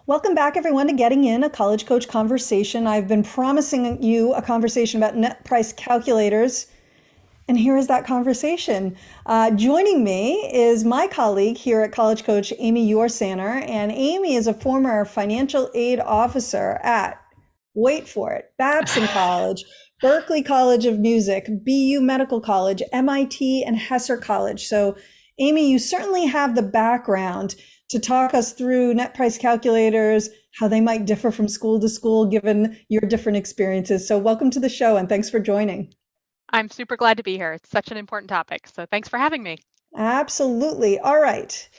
Welcome back, everyone, to Getting In, a College Coach Conversation. I've been promising you a conversation about net price calculators, and here is that conversation. Joining me is my colleague here at College Coach, Amy Yorsaner, and Amy is a former financial aid officer at, wait for it, Babson College, Berklee College of Music, BU Medical College, MIT, and Hesser College. So, Amy, you certainly have the background to talk us through net price calculators, how they might differ from school to school given your different experiences. So, welcome to the show and thanks for joining. I'm super glad to be here. It's such an important topic. So thanks for having me. Absolutely. All right.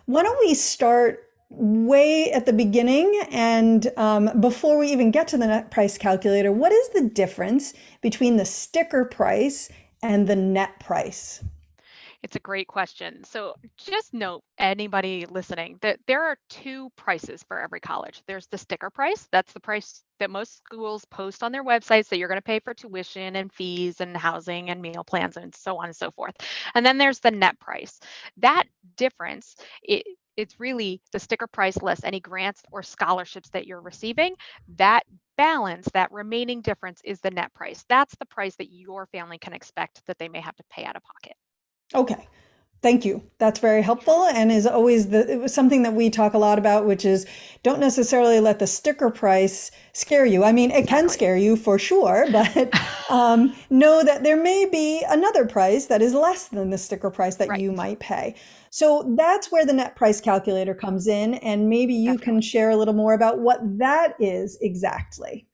Why don't we start way at the beginning and before we even get to the net price calculator, what is the difference between the sticker price and the net price? It's a great question. So just note, anybody listening, that there are two prices for every college. There's the sticker price. That's the price that most schools post on their websites that you're going to pay for tuition and fees and housing and meal plans and so on and so forth. And then there's the net price. That difference, it's really the sticker price less any grants or scholarships that you're receiving. That balance, that remaining difference is the net price. That's the price that your family can expect that they may have to pay out of pocket. Okay. Thank you. That's very Sure. helpful and is always it was something that we talk a lot about, which is don't necessarily let the sticker price scare you. I mean, it can Exactly. scare you for sure, but know that there may be another price that is less than the sticker price that you Right. might pay. So that's where the net price calculator comes in, and maybe you can Definitely. share a little more about what that is exactly.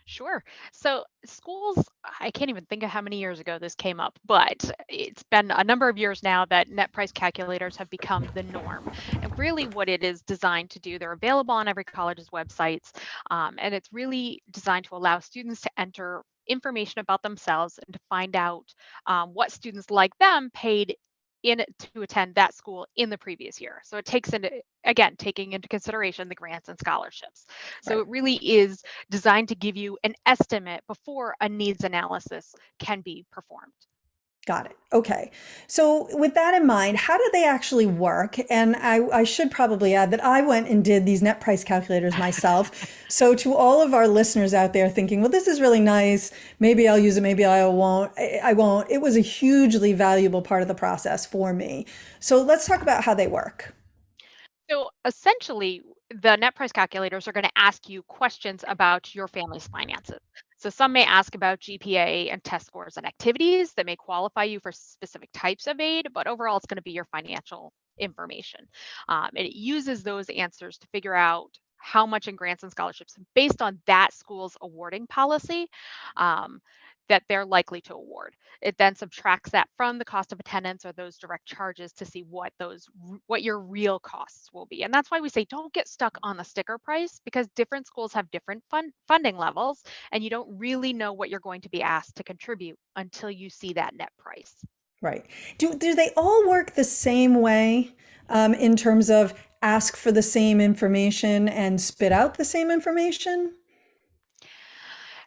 Sure. So schools, I can't even think of how many years ago this came up, but it's been a number of years now that net price calculators have become the norm. And really, what it is designed to do, they're available on every college's websites, and it's really designed to allow students to enter information about themselves and to find out what students like them paid in to attend that school in the previous year. So it takes into, again, taking into consideration the grants and scholarships. So Right. it really is designed to give you an estimate before a needs analysis can be performed. Got it. Okay. So, with that in mind, how do they actually work? And I should probably add that I went and did these net price calculators myself. So, to all of our listeners out there thinking, well, this is really nice. Maybe I'll use it, maybe I won't. I won't. It was a hugely valuable part of the process for me. So, let's talk about how they work. So essentially, the net price calculators are going to ask you questions about your family's finances. So some may ask about GPA and test scores and activities that may qualify you for specific types of aid, but overall, it's going to be your financial information. And it uses those answers to figure out how much in grants and scholarships based on that school's awarding policy um, that they're likely to award. It then subtracts that from the cost of attendance or those direct charges to see what your real costs will be. And that's why we say don't get stuck on the sticker price because different schools have different funding levels and you don't really know what you're going to be asked to contribute until you see that net price. Right. Do they all work the same way in terms of ask for the same information and spit out the same information?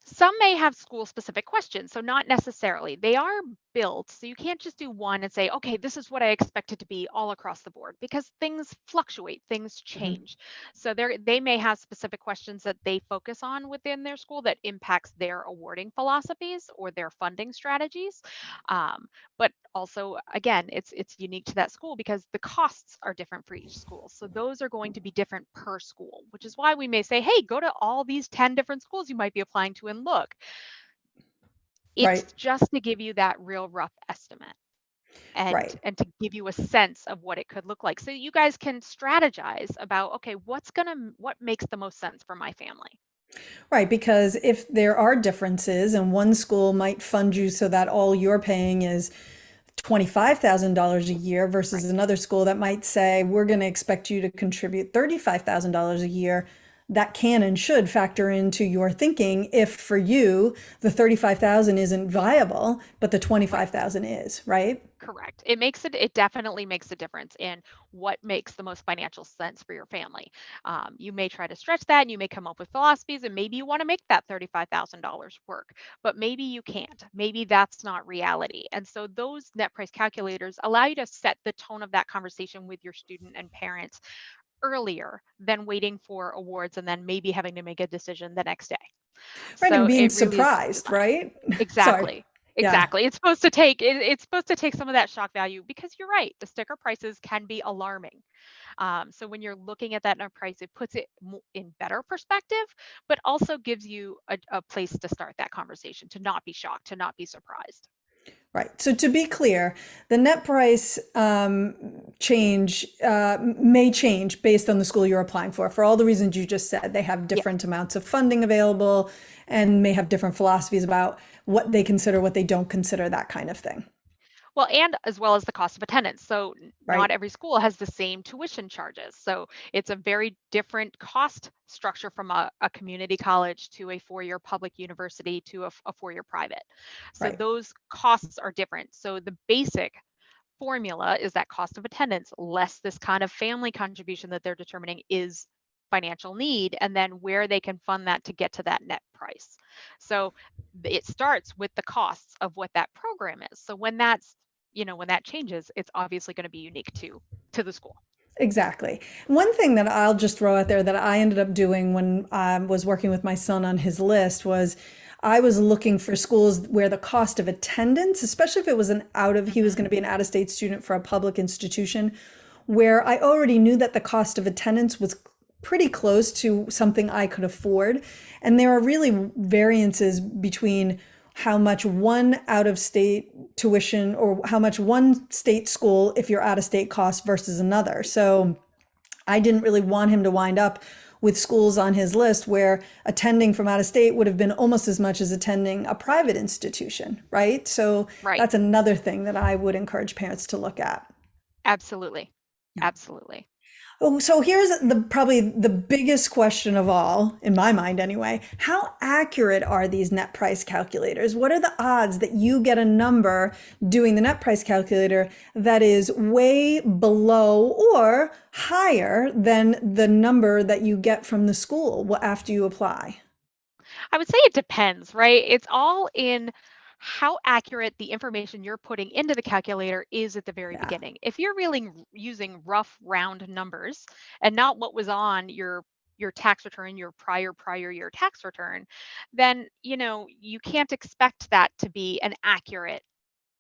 Some may have school specific questions, so not necessarily. They are built, so you can't just do one and say, okay, this is what I expect it to be all across the board because things fluctuate, things Mhm. change. So they may have specific questions that they focus on within their school that impacts their awarding philosophies or their funding strategies. Um, but also, again, it's unique to that school because the costs are different for each school. So those are going to be different per school, which is why we may say, hey, go to all these 10 different schools you might be applying to and look. It's Right. just to give you that real rough estimate and Right. and to give you a sense of what it could look like so you guys can strategize about okay, what makes the most sense for my family. Right, because if there are differences and one school might fund you so that all you're paying is $25,000 a year versus Right. another school that might say, we're going to expect you to contribute $35,000 a year, that can and should factor into your thinking if for you the 35,000 isn't viable, but the Right. 25,000 is, right? Correct. It definitely makes a difference in what makes the most financial sense for your family. You may try to stretch that and you may come up with philosophies and maybe you want to make that $35,000 work, but maybe you can't. Maybe that's not reality. And so those net price calculators allow you to set the tone of that conversation with your student and parents earlier than waiting for awards and then maybe having to make a decision the next day. Right. And So being it really is surprised, designed. right? Sorry. Exactly. Yeah. Exactly. It's supposed to take some of that shock value because you're right. The sticker prices can be alarming. So when you're looking at that net price, it puts it in better perspective, but also gives you a place to start that conversation, to not be shocked, to not be surprised. Right. So to be clear, the net price change may change based on the school you're applying for all the reasons you just said. They have Yeah. different amounts of funding available and may have different philosophies about what they consider, what they don't consider, that kind of thing. Well, and as well as the cost of attendance. So not Right. every school has the same tuition charges. So it's a very different cost structure from a community college to a four-year public university to a four-year private. So Right. those costs are different. So the basic formula is that cost of attendance less this kind of family contribution that they're determining is financial need, and then where they can fund that to get to that net price. So it starts with the costs of what that program is. So when that changes, it's obviously going to be unique to the school. Exactly. One thing that I'll just throw out there that I ended up doing when I was working with my son on his list was I was looking for schools where the cost of attendance, especially if it was he was Hmm. going to be an out of state student for a public institution, where I already knew that the cost of attendance was pretty close to something I could afford. And there are really variances between how much one out of state tuition or how much one state school, if you're out of state, costs versus another. So I didn't really want him to wind up with schools on his list where attending from out of state would have been almost as much as attending a private institution, right? So Right. that's another thing that I would encourage parents to look at. Absolutely. Absolutely. Oh, so here's the probably the biggest question of all, in my mind anyway. How accurate are these net price calculators? What are the odds that you get a number doing the net price calculator that is way below or higher than the number that you get from the school after you apply? I would say it depends, right? It's all in how accurate the information you're putting into the calculator is at the very Yeah, beginning. If you're really using rough round numbers and not what was on your tax return, your prior year tax return, then you can't expect that to be an accurate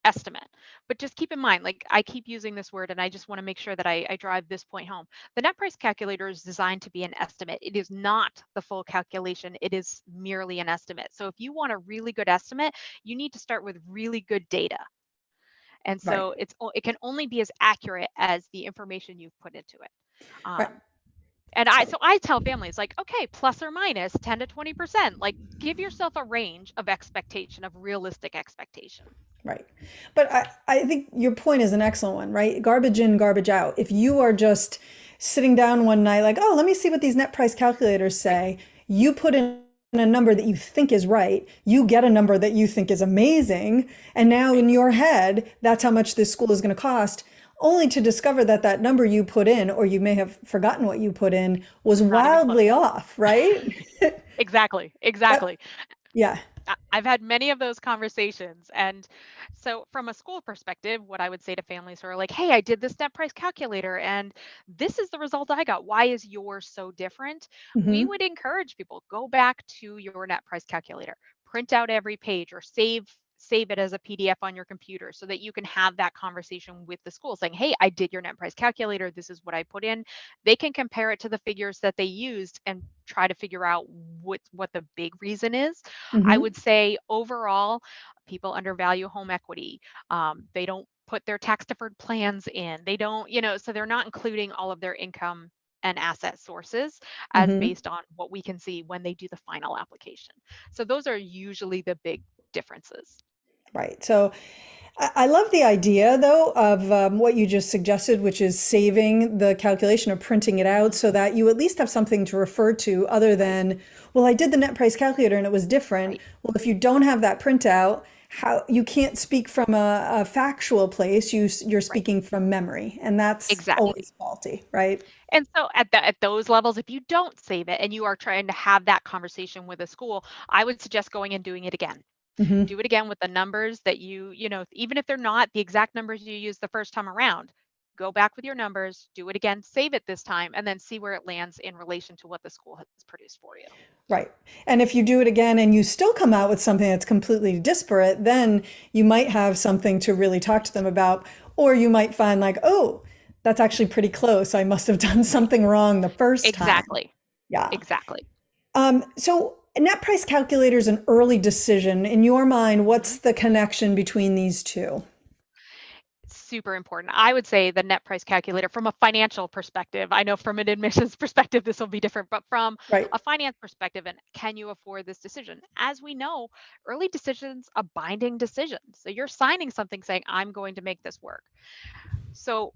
estimate. But just keep in mind, like I keep using this word and I just want to make sure that I drive this point home. The net price calculator is designed to be an estimate. It is not the full calculation. It is merely an estimate. So if you want a really good estimate, you need to start with really good data. And right, so it can only be as accurate as the information you've put into it. right. And I So so I tell families like, okay, plus or minus 10 to 20%. Like give yourself a range of expectation, of realistic expectation. right. But I think your point is an excellent one, right? Garbage in, garbage out. If you are just sitting down one night, like, oh, let me see what these net price calculators say, you put in a number that you think is right, you get a number that you think is amazing. And now Right. in your head, that's how much this school is going to cost, only to discover that that number you put in, or you may have forgotten what you put in, was Not even close. wildly off, right? Exactly, That, exactly. yeah. I've had many of those conversations. And so, from a school perspective, what I would say to families who are like, hey, I did this net price calculator and this is the result I got. Why is yours so different? We Hmm. would encourage people go back to your net price calculator, print out every page or save it as a PDF on your computer so that you can have that conversation with the school saying, hey, I did your net price calculator. This is what I put in. They can compare it to the figures that they used and try to figure out what the big reason is. I Hmm. would say overall, people undervalue home equity. They don't put their tax deferred plans in. They don't, so they're not including all of their income and asset sources as Hmm. based on what we can see when they do the final application. So those are usually the big differences. Right. So I love the idea, though, of what you just suggested, which is saving the calculation or printing it out Mhm. so that you at least have something to refer to other Right, than, well, I did the net price calculator and it was different. right, Well, if you don't have that printout, how you can't speak from a factual place, you're right. speaking from memory, and that's Exactly. always faulty, right? And so at those levels, if you don't save it and you are trying to have that conversation with a school, I would suggest going and doing it again. Hmm. Do it again with the numbers that even if they're not the exact numbers you used the first time around, go back with your numbers, do it again, save it this time, and then see where it lands in relation to what the school has produced for you. Right. And if you do it again and you still come out with something that's completely disparate, then you might have something to really talk to them about. Or you might find like, oh, that's actually pretty close. I must have done something wrong the first time. Exactly. Yeah. Exactly. So net price calculator is an early decision. In your mind, Mhm. what's the connection between these two? Super important. I would say the net price calculator from a financial perspective. I know from an admissions perspective, this will be different, but from Right. a finance perspective, and can you afford this decision? As we know, early decisions a binding decision. So you're signing something saying, I'm going to make this work. So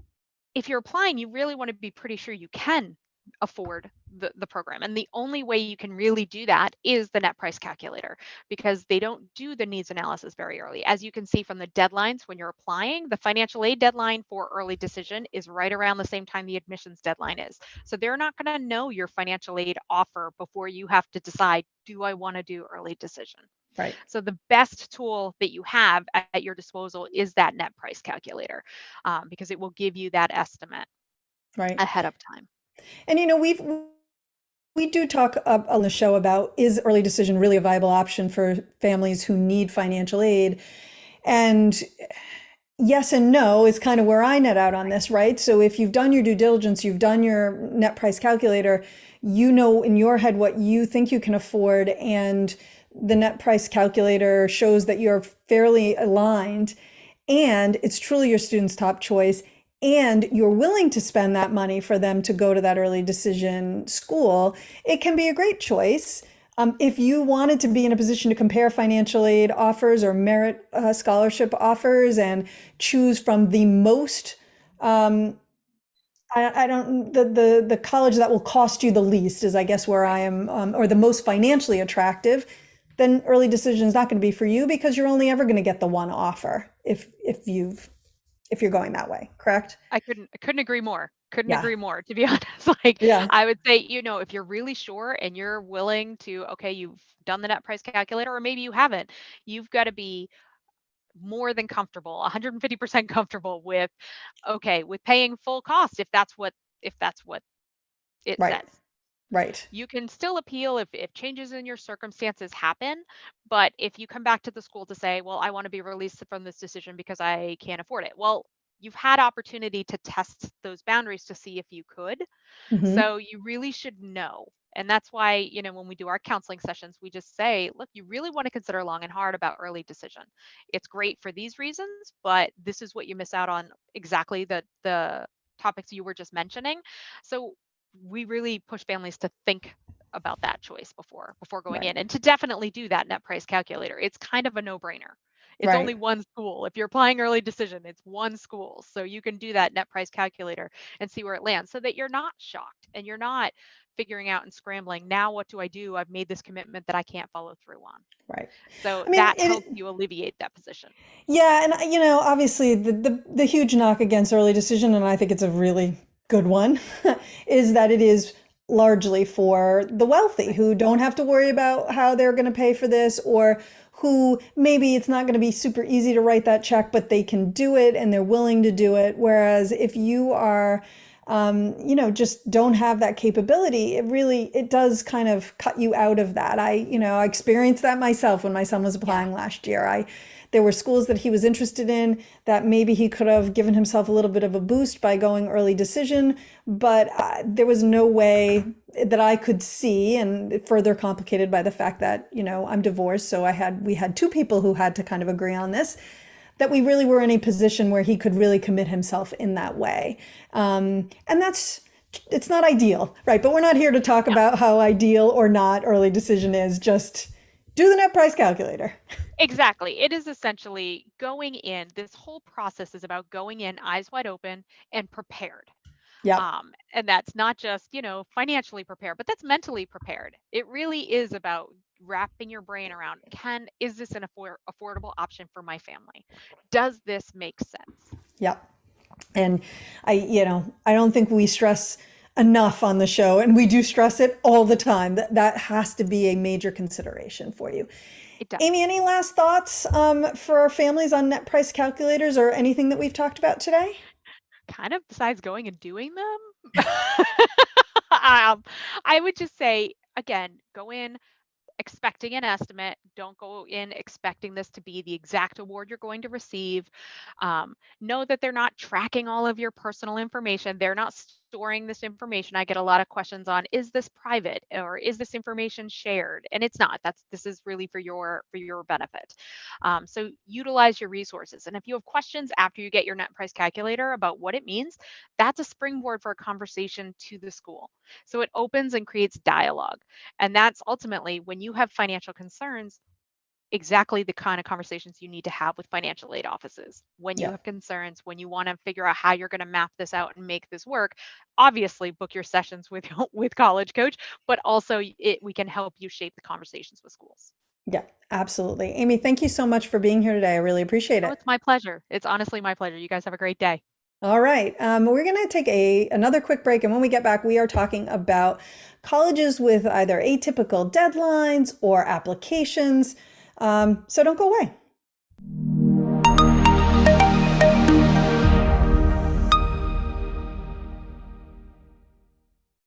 if you're applying, you really want to be pretty sure you can afford the program. And the only way you can really do that is the net price calculator because they don't do the needs analysis very early. As you can see from the deadlines when you're applying, the financial aid deadline for early decision is right around the same time the admissions deadline is. So they're not going to know your financial aid offer before you have to decide, do I want to do early decision? Right. So the best tool that you have at your disposal is that net price calculator because it will give you that estimate Right. ahead of time. And we do talk on the show about, is early decision really a viable option for families who need financial aid? And yes and no is kind of where I net out on this, right? So if you've done your due diligence, you've done your net price calculator, you know in your head what you think you can afford, and the net price calculator shows that you're fairly aligned, and it's truly your student's top choice, and you're willing to spend that money for them to go to that early decision school, it can be a great choice. If you wanted to be in a position to compare financial aid offers or merit scholarship offers and choose from the most, I don't, the college that will cost you the least is, I guess, where I Right. am, or the most financially attractive, then early decision is not going to be for you because you're only ever going to get the one offer if you're going that way, correct? I couldn't agree more. Couldn't Yeah, agree more, to be honest. Like, yeah, I would say, if you're really sure and you're willing to, okay, you've done the net price calculator, or maybe you haven't, you've got to be more than comfortable, 150% comfortable with, okay, with paying full cost if that's what it right, says. right, You can still appeal if changes in your circumstances happen, but if you come back to the school to say, "Well, I want to be released from this decision because I can't afford it." Well, you've had opportunity to test those boundaries to see if you could. hmm, So you really should know. And that's why, when we do our counseling sessions, we just say, look, you really want to consider long and hard about early decision. It's great for these reasons, but this is what you miss out on, exactly the topics you were just mentioning. So we really push families to think about that choice before going right, in, and to definitely do that net price calculator. It's kind of a no-brainer. It's only right. one school. If you're applying early decision, it's one school. So you can do that net price calculator and see where it lands so that you're not shocked and you're not figuring out and scrambling. Now, what do I do? I've made this commitment that I can't follow through on. Right. So I mean, that helps you alleviate that position. yeah, and obviously the huge knock against early decision, and I think it's a really good one, is that it is largely for the wealthy Right. who don't have to worry about how they're going to pay for this, or who maybe it's not going to be super easy to write that check, but they can do it and they're willing to do it. Whereas if you are just don't have that capability, it does kind of cut you out of that. I experienced that myself when my son was Yeah. applying last year. There were schools that he was interested in that maybe he could have given himself a little bit of a boost by going early decision, but there was no way that I could see, and further complicated by the fact that, I'm divorced, so we had two people who had to kind of agree on this, that we really were in a position where he could really commit himself in that way. And it's not ideal, right? But we're not here to talk Yeah. about how ideal or not early decision is. Just do the net price calculator. Exactly. It is essentially going in. This whole process is about going in eyes wide open and prepared. Yep. And that's not just, financially prepared, but that's mentally prepared. It really is about wrapping your brain around, is this an affordable option for my family? Does this make sense? Yep. And I don't think we stress enough on the show, and we do stress it all the time, that has to be a major consideration for you. It does. Amy, any last thoughts for our families on net price calculators or anything that we've talked about today? kind of besides going and doing them. I would just say, again, go in expecting an estimate. Don't go in expecting this to be the exact award you're going to receive. Know that they're not tracking all of your personal information. They're not storing this information. I get a lot of questions on, is this private or is this information shared? And it's not. This is really for your benefit. So utilize your resources. And if you have questions after you get your net price calculator about what it means, that's a springboard for a conversation to the school. So it opens and creates dialogue. And that's ultimately when you have financial concerns, exactly the kind of conversations you need to have with financial aid offices. When you Yeah. have concerns, when you want to figure out how you're going to map this out and make this work, obviously book your sessions with with College Coach, but also we can help you shape the conversations with schools. Yeah, absolutely. Amy, thank you so much for being here today. I really appreciate Oh, it. it's my pleasure. It's honestly my pleasure. You guys have a great day. All right. We're going to take another quick break. And when we get back, we are talking about colleges with either atypical deadlines or applications. So don't go away.